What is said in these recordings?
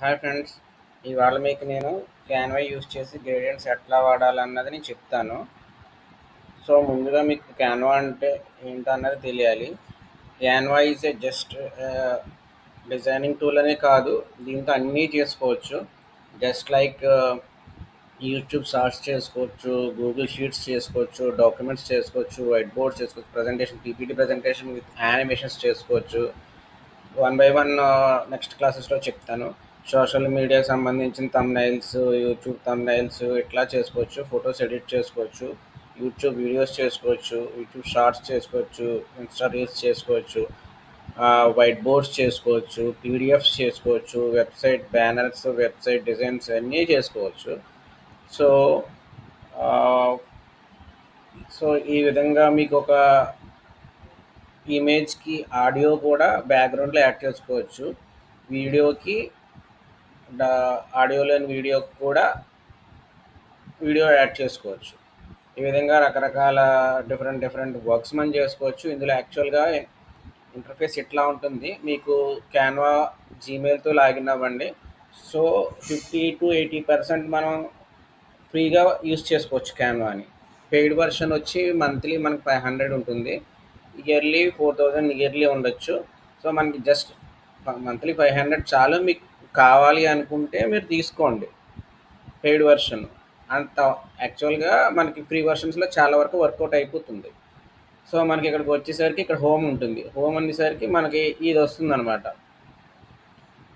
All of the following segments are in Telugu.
హాయ్ ఫ్రెండ్స్, ఇవాళ మీకు నేను క్యాన్వా యూస్ చేసి గ్రేడియంట్స్ ఎట్లా వాడాలన్నది నేను చెప్తాను. సో ముందుగా మీకు క్యాన్వా అంటే ఏంటో అన్నది తెలియాలి. Canva is a just designing tool అనే కాదు, దీంతో అన్నీ చేసుకోవచ్చు. జస్ట్ లైక్ యూట్యూబ్ షార్ట్స్ చేసుకోవచ్చు, గూగుల్ షీట్స్ చేసుకోవచ్చు, డాక్యుమెంట్స్ చేసుకోవచ్చు, వైట్ బోర్డ్స్ చేసుకోవచ్చు, presentation PPT presentation with animations చేసుకోవచ్చు. వన్ బై వన్ నెక్స్ట్ క్లాసెస్లో చెప్తాను. సోషల్ మీడియాకి సంబంధించిన తమ్నైల్స్, యూట్యూబ్ తమ్నైల్స్ ఇట్లా చేసుకోవచ్చు. ఫొటోస్ ఎడిట్ చేసుకోవచ్చు, యూట్యూబ్ వీడియోస్ చేసుకోవచ్చు, యూట్యూబ్ షార్ట్స్ చేసుకోవచ్చు, ఇన్స్టా రీల్స్ చేసుకోవచ్చు, వైట్ బోర్డ్స్ చేసుకోవచ్చు, పీడిఎఫ్స్ చేసుకోవచ్చు, వెబ్సైట్ బ్యానర్స్, వెబ్సైట్ డిజైన్స్ అన్నీ చేసుకోవచ్చు. సో సో ఈ విధంగా మీకు ఒక ఇమేజ్కి ఆడియో కూడా బ్యాక్గ్రౌండ్లో యాడ్ చేసుకోవచ్చు. వీడియోకి ఆడియో లేని వీడియోకి కూడా వీడియో యాడ్ చేసుకోవచ్చు. ఈ విధంగా రకరకాల డిఫరెంట్ వర్క్స్ మనం చేసుకోవచ్చు. ఇందులో యాక్చువల్గా ఇంటర్ఫేస్ ఇట్లా ఉంటుంది. మీకు క్యాన్వా జీమెయిల్తో లాగిన్ అవ్వండి. సో 50 to 80% మనం ఫ్రీగా యూస్ చేసుకోవచ్చు క్యాన్వాని. పెయిడ్ వర్షన్ వచ్చి మంత్లీ మనకి 500 ఉంటుంది, ఇయర్లీ 4000 ఇయర్లీ ఉండొచ్చు. సో మనకి జస్ట్ మంత్లీ 500 చాలు. మీకు కావాలి అనుకుంటే మీరు తీసుకోండి పెయిడ్ వర్షన్. అంత యాక్చువల్గా మనకి ఫ్రీ వర్షన్స్లో చాలా వరకు వర్కౌట్ అయిపోతుంది. సో మనకి ఇక్కడికి వచ్చేసరికి ఇక్కడ హోమ్ ఉంటుంది. హోమ్ అనేసరికి మనకి ఇది వస్తుంది అనమాట.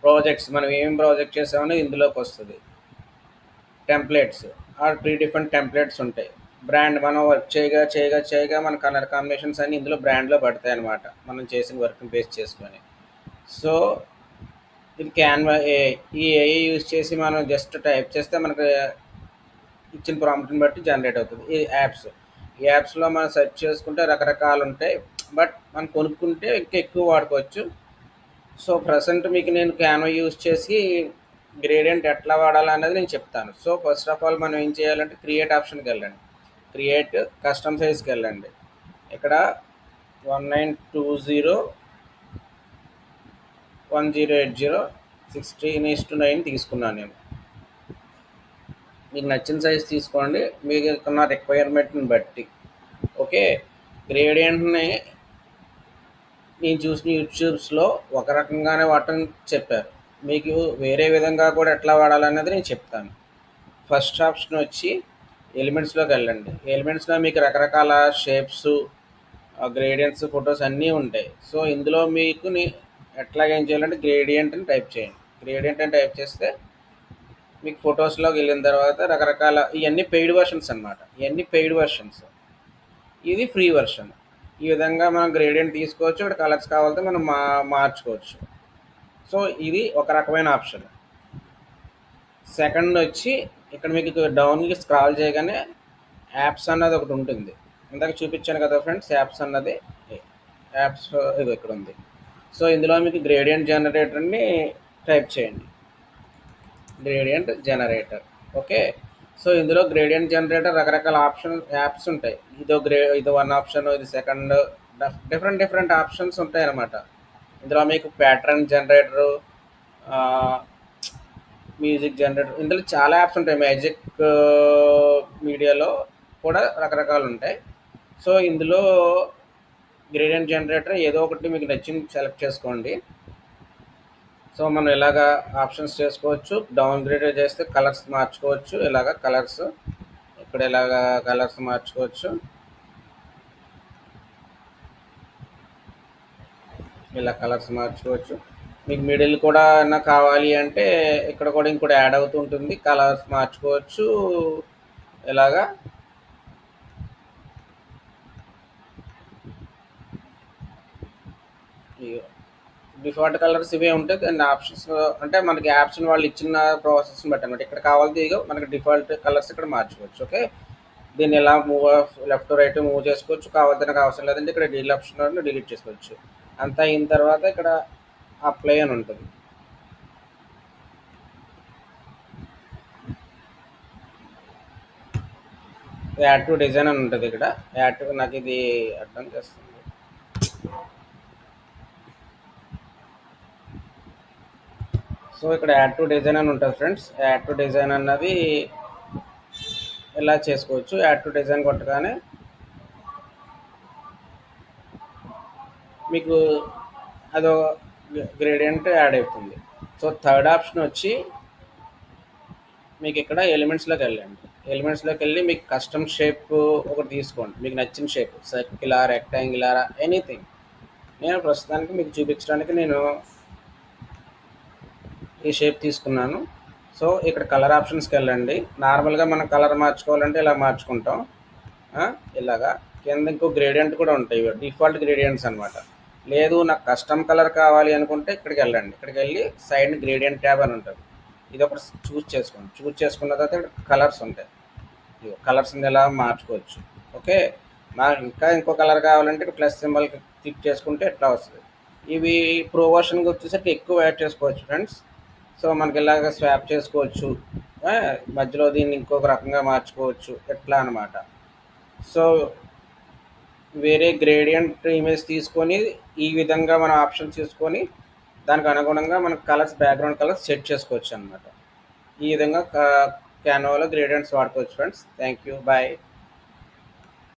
ప్రాజెక్ట్స్, మనం ఏం ప్రాజెక్ట్ చేసామో ఇందులోకి వస్తుంది. టెంప్లెట్స్ ప్రీ డిఫరెంట్ టెంప్లెట్స్ ఉంటాయి. బ్రాండ్ మనం వర్క్ చేయగా మన కలర్ కాంబినేషన్స్ అన్నీ ఇందులో బ్రాండ్లో పడతాయి అనమాట, మనం చేసిన వర్క్ని బేస్ చేసుకొని. సో ఇది క్యాన్వా ఈ ఏఐ యూజ్ చేసి మనం జస్ట్ టైప్ చేస్తే మనకు ఇచ్చిన ప్రాంప్ట్ని బట్టి జనరేట్ అవుతుంది. ఈ యాప్స్లో మనం సెర్చ్ చేసుకుంటే రకరకాలు ఉంటాయి, బట్ మనం కొనుక్కుంటే ఇంకా ఎక్కువ వాడుకోవచ్చు. సో ప్రజెంట్ మీకు నేను క్యాన్వా యూజ్ చేసి గ్రేడియంట్ ఎట్లా వాడాలి అనేది నేను చెప్తాను. సో ఫస్ట్ ఆఫ్ ఆల్ మనం ఏం చేయాలంటే క్రియేట్ ఆప్షన్కి వెళ్ళండి. క్రియేట్ కస్టమ్ సైజ్కి వెళ్ళండి. ఇక్కడ 1920 1080 16:9 తీసుకున్నాను నేను. మీకు నచ్చిన సైజ్ తీసుకోండి, మీకున్న రిక్వైర్మెంట్ని బట్టి. ఓకే, గ్రేడియంట్ని నేను చూసిన యూట్యూబ్స్లో ఒక రకంగానే వాడటం చెప్పారు. మీకు వేరే విధంగా కూడా ఎట్లా వాడాలన్నది నేను చెప్తాను. ఫస్ట్ ఆప్షన్ వచ్చి ఎలిమెంట్స్లోకి వెళ్ళండి. ఎలిమెంట్స్లో మీకు రకరకాల షేప్స్, గ్రేడియంట్స్, ఫొటోస్ అన్నీ ఉంటాయి. సో ఇందులో మీకు ఎట్లాగేం చేయాలంటే గ్రేడియంట్ అని టైప్ చేయండి. గ్రేడియంట్ అని టైప్ చేస్తే మీకు ఫొటోస్లోకి వెళ్ళిన తర్వాత రకరకాల ఇవన్నీ పెయిడ్ వర్షన్స్ అనమాట. ఇవన్నీ పెయిడ్ వర్షన్స్, ఇది ఫ్రీ వర్షన్. ఈ విధంగా మనం గ్రేడియంట్ తీసుకోవచ్చు. ఇక్కడ కలర్స్ కావాలంటే మనం మార్చుకోవచ్చు. సో ఇది ఒక రకమైన ఆప్షన్. సెకండ్ వచ్చి ఇక్కడ మీకు డౌన్కి స్క్రాల్ చేయగానే యాప్స్ అన్నది ఒకటి ఉంటుంది. ఇందాక చూపించాను కదా ఫ్రెండ్స్, యాప్స్ అన్నది. యాప్స్ ఇది ఇక్కడ ఉంది. సో ఇందులో మీకు గ్రేడియంట్ జనరేటర్ని టైప్ చేయండి. Gradient generator. ఓకే, సో ఇందులో గ్రేడియంట్ జనరేటర్ రకరకాల యాప్స్ ఉంటాయి. ఇది వన్ ఆప్షన్, ఇది సెకండ్. డిఫరెంట్ ఆప్షన్స్ ఉంటాయి అన్నమాట. ఇందులో మీకు ప్యాటర్న్ జనరేటరు, మ్యూజిక్ జనరేటర్, ఇందులో చాలా యాప్స్ ఉంటాయి. మ్యాజిక్ మీడియాలో కూడా రకరకాలు ఉంటాయి. సో ఇందులో గ్రేడియంట్ జనరేటర్ ఏదో ఒకటి మీకు నచ్చింది సెలెక్ట్ చేసుకోండి. సో మనం ఇలాగా ఆప్షన్స్ చేసుకోవచ్చు. డౌన్ గ్రేడ్ చేస్తే కలర్స్ మార్చుకోవచ్చు. ఇలాగ కలర్స్, ఇక్కడ ఇలాగ కలర్స్ మార్చుకోవచ్చు. ఇలా కలర్స్ మార్చుకోవచ్చు. మీకు మిడిల్ కూడా ఏమన్నా కావాలి అంటే ఇక్కడ కూడా ఇంకోటి యాడ్ అవుతూ ఉంటుంది. కలర్స్ మార్చుకోవచ్చు. ఇలాగా డిఫాల్ట్ కలర్స్ ఇవే ఉంటాయి. దాని ఆప్షన్స్ అంటే మనకి యాప్స్ని వాళ్ళు ఇచ్చిన ప్రాసెస్ని బట్టి అనమాట. ఇక్కడ కావాలి ఇదిగో మనకి డిఫాల్ట్ కలర్స్ ఇక్కడ మార్చుకోవచ్చు. ఓకే, దీన్ని ఎలా లెఫ్ట్ రైట్ మూవ్ చేసుకోవచ్చు. కావాలంటే నాకు అవసరం లేదంటే ఇక్కడ డీల్ ఆప్షన్ డిలీట్ చేసుకోవచ్చు. అంతా అయిన తర్వాత ఇక్కడ అప్లై అని ఉంటుంది. యాడ్ టు డిజైన్ అని ఉంటుంది. ఇక్కడ యాడ్ టు, నాకు ఇది అర్థం చేస్తుంది. సో ఇక్కడ యాడ్ టు డిజైన్ అని ఉంటుంది ఫ్రెండ్స్. యాడ్ టు డిజైన్ అన్నది ఇలా చేసుకోవచ్చు. యాడ్ టు డిజైన్ కొట్టగానే మీకు అదో గ్రేడియంట్ యాడ్ అవుతుంది. సో థర్డ్ ఆప్షన్ వచ్చి మీకు ఇక్కడ ఎలిమెంట్స్లోకి వెళ్ళండి. ఎలిమెంట్స్లోకి వెళ్ళి మీకు కస్టమ్ షేప్ ఒకటి తీసుకోండి, మీకు నచ్చిన షేప్, సర్కిలా, రెక్టాంగులరా, ఎనీథింగ్. నేను ప్రస్తుతానికి మీకు చూపించడానికి నేను ఈ షేప్ తీసుకున్నాను. సో ఇక్కడ కలర్ ఆప్షన్స్కి వెళ్ళండి. నార్మల్గా మనం కలర్ మార్చుకోవాలంటే ఇలా మార్చుకుంటాం, ఇలాగా. కింద ఇంకో గ్రేడియంట్ కూడా ఉంటాయి, డిఫాల్ట్ గ్రేడియంట్స్ అనమాట. లేదు నాకు కస్టమ్ కలర్ కావాలి అనుకుంటే ఇక్కడికి వెళ్ళండి. ఇక్కడికి వెళ్ళి సైడ్ గ్రేడియంట్ ట్యాబ్ అని ఉంటుంది, ఇది ఒకటి చూస్ చేసుకోండి. చూస్ చేసుకున్న తర్వాత ఇక్కడ కలర్స్ ఉంటాయి, కలర్స్ ఎలా మార్చుకోవచ్చు. ఓకే, ఇంకా ఇంకో కలర్ కావాలంటే ఇక్కడ ప్లస్ సింబల్ క్లిక్ చేసుకుంటే ఎట్లా వస్తుంది. ఇవి ప్రో వర్షన్కి వచ్చేసరికి ఎక్కువ యాడ్ చేసుకోవచ్చు ఫ్రెండ్స్. సో మనకి ఇలాగ స్వాప్ చేసుకోవచ్చు, మధ్యలో దీన్ని ఇంకొక రకంగా మార్చుకోవచ్చు, ఎట్లా అనమాట. సో వేరే గ్రేడియంట్ ఇమేజ్ తీసుకొని ఈ విధంగా మనం ఆప్షన్ తీసుకొని దానికి అనుగుణంగా మనం కలర్స్, బ్యాక్గ్రౌండ్ కలర్స్ సెట్ చేసుకోవచ్చు అనమాట. ఈ విధంగా క్యాన్వాలో గ్రేడియంట్స్ వాడుకోవచ్చు ఫ్రెండ్స్. Thank you, bye.